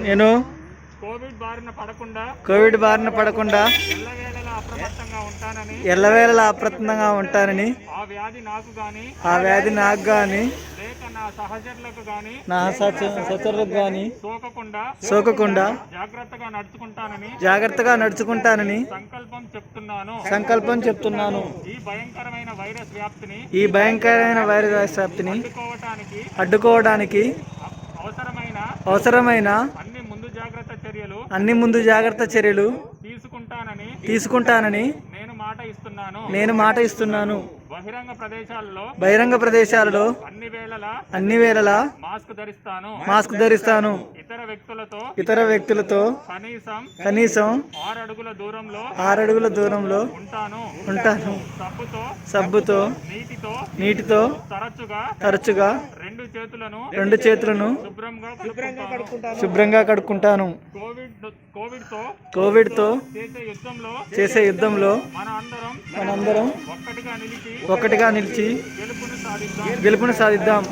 నేను కోవిడ్ బారిన పడకుండా ఎల్లవేళలా అప్రమత్తంగా ఉంటానని ఆ వ్యాధి నాకు గాని నా సహచరులకు గాని సోకకుండా జాగ్రత్తగా నడుచుకుంటానని సంకల్పం చెప్తున్నాను. ఈ భయంకరమైన వైరస్ వ్యాప్తిని అడ్డుకోవడానికి అవసరమైన అన్ని ముందు జాగ్రత్త చర్యలు తీసుకుంటానని నేను మాట ఇస్తున్నాను. బహిరంగ ప్రదేశాలలో అన్ని వేళలా మాస్క్ ధరిస్తాను. ఇతర వ్యక్తులతో కనీసం 6 అడుగుల దూరంలో ఉంటాను. సబ్బుతో నీటితో తరచుగా 2 చేతులను శుభ్రంగా కడుక్కుంటాను. కోవిడ్తో చేసే యుద్ధంలో మనందరం ఒక్కటిగా నిలిచి గెలుపును సాధిద్దాం.